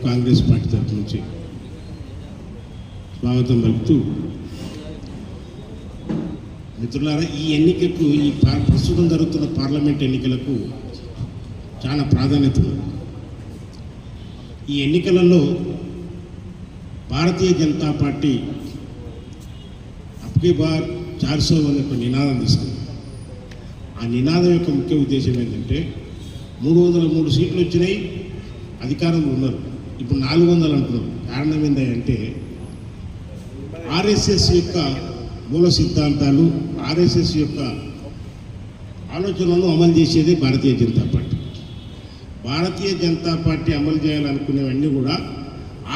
Congress party తరఫు నుంచి స్వాగతం పలుకుతూ, మిత్రులారా, ఈ ఎన్నికకు ప్రస్తుతం జరుగుతున్న పార్లమెంట్ ఎన్నికలకు చాలా ప్రాధాన్యత ఉంది. ఈ ఎన్నికలలో భారతీయ జనతా పార్టీ అబ్కీ బార్ 400 అనే ఒక నినాదం తీసుకుంది. ఆ నినాదం యొక్క ముఖ్య ఉద్దేశం ఏంటంటే 303 సీట్లు వచ్చినాయి, అధికారంలో ఉన్నారు, ఇప్పుడు 400 అంటున్నారు. కారణం ఏంటంటే ఆర్ఎస్ఎస్ యొక్క మూల సిద్ధాంతాలు, ఆర్ఎస్ఎస్ యొక్క ఆలోచనలను అమలు చేసేది భారతీయ జనతా పార్టీ. భారతీయ జనతా పార్టీ అమలు చేయాలనుకునేవన్నీ కూడా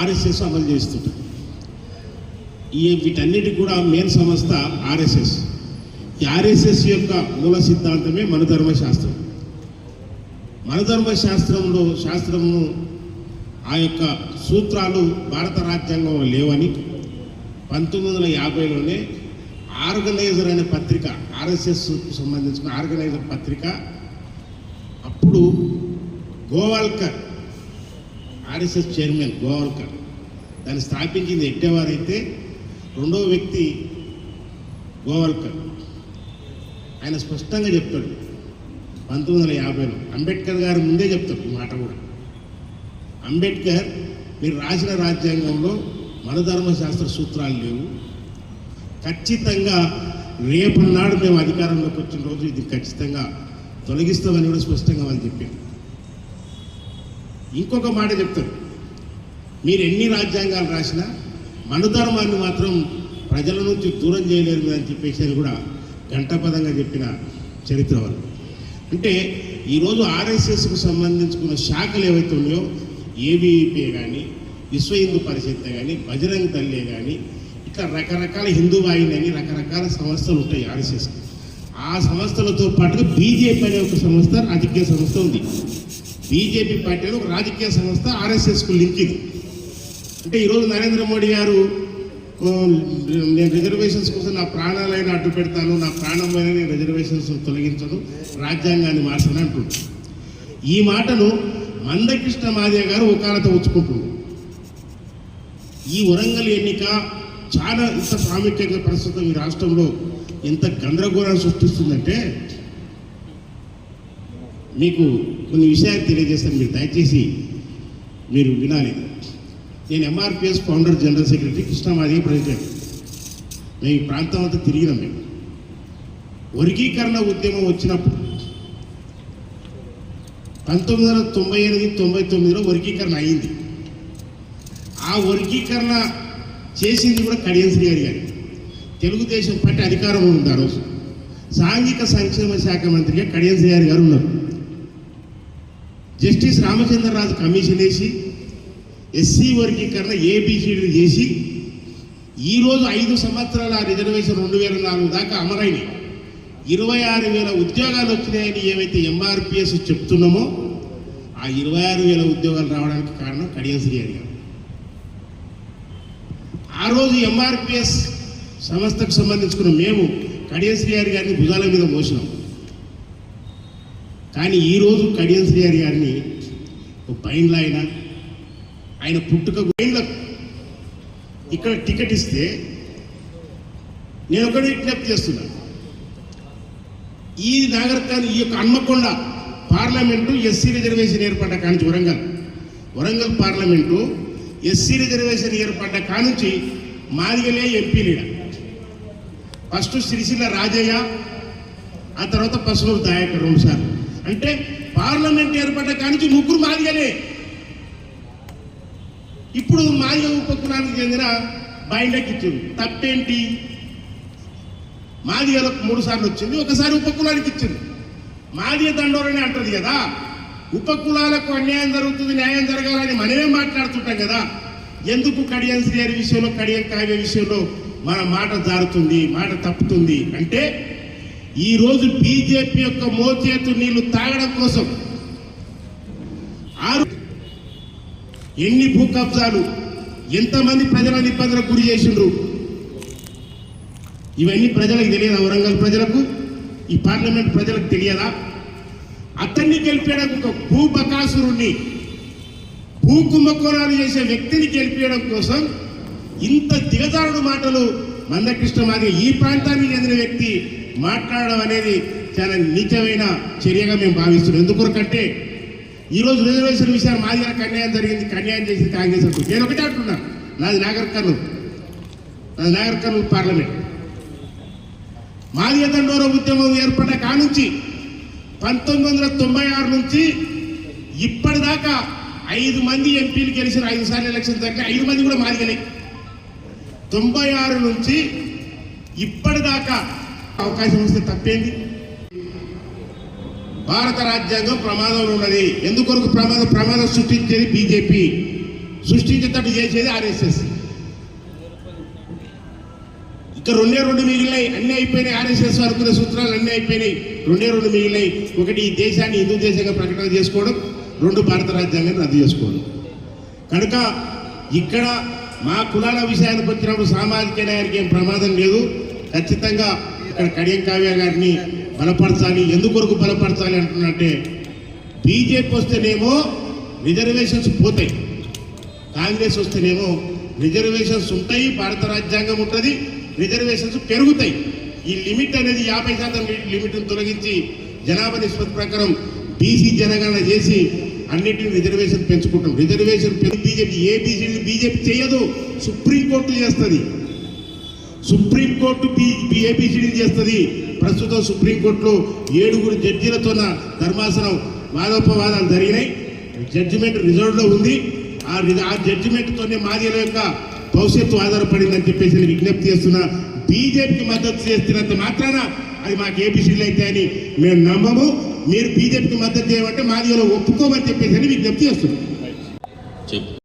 ఆర్ఎస్ఎస్ అమలు చేస్తుంటారు. వీటన్నిటి కూడా మెయిన్ సంస్థ ఆర్ఎస్ఎస్. ఈ ఆర్ఎస్ఎస్ యొక్క మూల సిద్ధాంతమే మనధర్మ శాస్త్రం. మనధర్మ శాస్త్రము ఆ యొక్క సూత్రాలు భారత రాజ్యాంగంలో లేవని 1950లోనే ఆర్గనైజర్ అనే పత్రిక, ఆర్ఎస్ఎస్ సంబంధించిన ఆర్గనైజర్ పత్రిక, అప్పుడు గోవాల్కర్, ఆర్ఎస్ఎస్ చైర్మన్ గోవాల్కర్ దాన్ని స్థాపించింది ఎట్టేవారైతే రెండో వ్యక్తి గోవాల్కర్. ఆయన స్పష్టంగా చెప్తాడు 1950లో, అంబేద్కర్ గారు ముందే చెప్తాడు ఈ మాట కూడా. అంబేద్కర్, మీరు రాసిన రాజ్యాంగంలో మనధర్మ శాస్త్ర సూత్రాలు లేవు, ఖచ్చితంగా రేపన్నాడు మేము అధికారంలోకి వచ్చిన రోజు ఇది ఖచ్చితంగా తొలగిస్తామని కూడా స్పష్టంగా వాళ్ళు చెప్పారు. ఇంకొక మాట చెప్తారు, మీరు ఎన్ని రాజ్యాంగాలు రాసినా మనధర్మాన్ని మాత్రం ప్రజల నుంచి దూరం చేయలేరు అని చెప్పేసి కూడా ఘంటాపదంగా చెప్పిన చరిత్ర వాళ్ళు. అంటే ఈరోజు ఆర్ఎస్ఎస్కు సంబంధించుకున్న శాఖలు ఏవైతే ఉన్నాయో, ఏబీవీపీ కానీ, విశ్వ హిందూ పరిషత్ కానీ, బజరంగ్ దళే కానీ, ఇట్లా రకరకాల హిందూ వాహిని అని రకరకాల సంస్థలు ఉంటాయి ఆర్ఎస్ఎస్కి. ఆ సంస్థలతో పాటుగా బీజేపీ అనే ఒక సంస్థ, రాజకీయ సంస్థ ఉంది. బీజేపీ పార్టీ అనే ఒక రాజకీయ సంస్థ ఆర్ఎస్ఎస్కు లింక్ ఇది. అంటే ఈరోజు నరేంద్ర మోడీ గారు నేను రిజర్వేషన్స్ కోసం నా ప్రాణాలైనా అడ్డు పెడతాను, నా ప్రాణమైన నేను రిజర్వేషన్స్ తొలగించను, రాజ్యాంగాన్ని మార్చను అంటున్నాడు. ఈ మాటను మందకృష్ణ మాదిగ గారు ఒకాలతో ఉచ్చుకుంటున్నారు. ఈ వరంగల్ ఎన్నిక చాలా ఇంత ప్రాముఖ్యంగా ప్రస్తుతం ఈ రాష్ట్రంలో ఎంత గందరగోళాన్ని సృష్టిస్తుందంటే మీకు కొన్ని విషయాలు తెలియజేస్తాను, మీరు దయచేసి మీరు వినాలి. నేను MRPS founder general secretary, Krishna Madiga president. మేము ఈ ప్రాంతం అంతా తిరిగినాం. మేము వర్గీకరణ ఉద్యమం వచ్చినప్పుడు 1998-99లో వర్గీకరణ అయింది. ఆ వర్గీకరణ చేసింది కూడా కడియం శ్రీహరి గారు. తెలుగుదేశం పార్టీ అధికారంలో ఉంది ఆ రోజు. సాంఘిక సంక్షేమ శాఖ మంత్రిగా కడియం శ్రీహరి గారు ఉన్నారు. జస్టిస్ రామచంద్రరాజు కమిషన్ వేసి ఎస్సీ వర్గీకరణ ఏబిసిడీలు చేసి ఈరోజు 5 సంవత్సరాల రిజర్వేషన్ 2004 దాకా అమరైనవి. 26,000 ఉద్యోగాలు వచ్చినాయని ఏవైతే ఎంఆర్పిఎస్ చెప్తున్నామో, ఆ 26,000 ఉద్యోగాలు రావడానికి కారణం కడియం శ్రీహరి గారు. ఆ రోజు ఎంఆర్పిఎస్ సంస్థకు సంబంధించుకున్న మేము కడియం శ్రీహరి గారిని భుజాల మీద మోసినాం. కానీ ఈరోజు కడియం శ్రీహరి గారిని ఒక బైండ్లో ఆయన పుట్టుక బైండ్లకు ఇక్కడ టికెట్ ఇస్తే నేను ఒకటి విజ్ఞప్తి చేస్తున్నాను. ఈ నాగరికాన్ని, ఈ యొక్క హన్మకొండ పార్లమెంటు ఎస్సీ రిజర్వేషన్ ఏర్పడ్డ కానుంచి వరంగల్ పార్లమెంటు ఎస్సీ రిజర్వేషన్ ఏర్పడ్డ కానుంచి మాదిగలే MP leader. First Sircilla Rajaiah, ఆ తర్వాత పసునూరు దయాకర్ 2 సార్లు. అంటే పార్లమెంట్ ఏర్పడ్డ కానుంచి 3 మాదిగలే. ఇప్పుడు మాదిగ ఉపకులానికి చెందిన బైండ్కి ఇచ్చింది. తప్పేంటి? మాదిగలకు 3 సార్లు వచ్చింది, ఒకసారి ఉపకులానికి ఇచ్చింది. మాదిగ దండోరని అంటది కదా, ఉపకులాలకు అన్యాయం జరుగుతుంది, న్యాయం జరగాలని మనమే మాట్లాడుతుంటాం కదా. ఎందుకు కడియం శ్రీహరి విషయంలో, కడియం కావ్య విషయంలో మన మాట జారుతుంది, మాట తప్పుతుంది అంటే ఈరోజు బీజేపీ యొక్క మోచేతు నీళ్లు తాగడం కోసం ఎన్ని భూ కబ్జాలు, ఎంతమంది ప్రజలను ఇబ్బందులకు గురి చేసిండ్రు, ఇవన్నీ ప్రజలకు తెలియదా? వరంగల్ ప్రజలకు, ఈ పార్లమెంట్ ప్రజలకు తెలియదా? అతన్ని గెలిపేయడానికి ఒక భూబకాసురుణ్ణి, భూ కుంభకోణాలు చేసే వ్యక్తిని గెలిపించడం కోసం ఇంత దిగజారుడు మాటలు మందకృష్ణ మాదిగ ఈ ప్రాంతానికి చెందిన వ్యక్తి మాట్లాడడం అనేది చాలా నీచమైన చర్యగా మేము భావిస్తున్నాం. ఎందుకొరకంటే ఈరోజు రిజర్వేషన్ విషయాలు మాదిగలకు అన్యాయం జరిగింది, అన్యాయం చేసింది కాంగ్రెస్ అంటుంది. నేను ఒకటే అంటున్నా, నాది నాగర్ కర్నూలు పార్లమెంట్. మాదిగ దండోర ఉద్యమం ఏర్పడ్డ కానుంచి 1996 నుంచి ఇప్పటిదాకా 5 మంది ఎంపీలు గెలిచిన 5 సార్లు ఎలక్షన్ జరిగిన 5 మంది కూడా మాదిగలే. 96 నుంచి ఇప్పటిదాకా అవకాశం వస్తే తప్పేంది? భారత రాజ్యాంగం ప్రమాదంలో ఉన్నది. ఎందుకొరకు ప్రమాదం సృష్టించేది బీజేపీ, సృష్టించేటట్టు చేసేది ఆర్ఎస్ఎస్. ఇక 2 మిగిలినాయి, అన్నీ అయిపోయినాయి. ఆర్ఎస్ఎస్ అనుకునే సూత్రాలు అన్నీ అయిపోయినాయి. 2 మిగిలినాయి. ఒకటి, ఈ దేశాన్ని హిందూ దేశంగా ప్రకటన చేసుకోవడం, 2 భారత రాజ్యాంగాన్ని రద్దు చేసుకోవడం. కనుక ఇక్కడ మా కులాల విషయానికి వచ్చినప్పుడు సామాజిక న్యాయానికి ఏం ప్రమాదం లేదు. ఖచ్చితంగా ఇక్కడ కడియం కావ్య గారిని బలపరచాలి. ఎందుకొరకు బలపరచాలి అంటున్నట్టే, బీజేపీ వస్తేనేమో రిజర్వేషన్స్ పోతాయి, కాంగ్రెస్ వస్తేనేమో రిజర్వేషన్స్ ఉంటాయి, భారత రాజ్యాంగం ఉంటుంది, రిజర్వేషన్స్ పెరుగుతాయి. ఈ లిమిట్ అనేది 50% లిమిట్ను తొలగించి జనాభా నిష్పత్తి ప్రకారం బీసీ జనగణన చేసి అన్నింటినీ రిజర్వేషన్ పెంచుకుంటాం. రిజర్వేషన్ బీజేపీ చేయదు, సుప్రీంకోర్టు చేస్తుంది. సుప్రీంకోర్టు ఏబిసిడి చేస్తుంది. ప్రస్తుతం సుప్రీంకోర్టులో 7 జడ్జీలతో ధర్మాసనం వాదోపవాదాలు జరిగినాయి. జడ్జిమెంట్ రిజర్వ్లో ఉంది. ఆ జడ్జిమెంట్తోనే మాదిగల యొక్క భవిష్యత్తు ఆధారపడిందని చెప్పేసి విజ్ఞప్తి చేస్తున్నా. బీజేపీకి మద్దతు చేస్తున్నంత మాత్రాన అది మాకు ఏబిసిడీలు అయితే అని మేము నమ్మము. మీరు బీజేపీకి మద్దతు చేయమంటే మాదిగలో ఒప్పుకోమని చెప్పేసి విజ్ఞప్తి చేస్తున్నాం.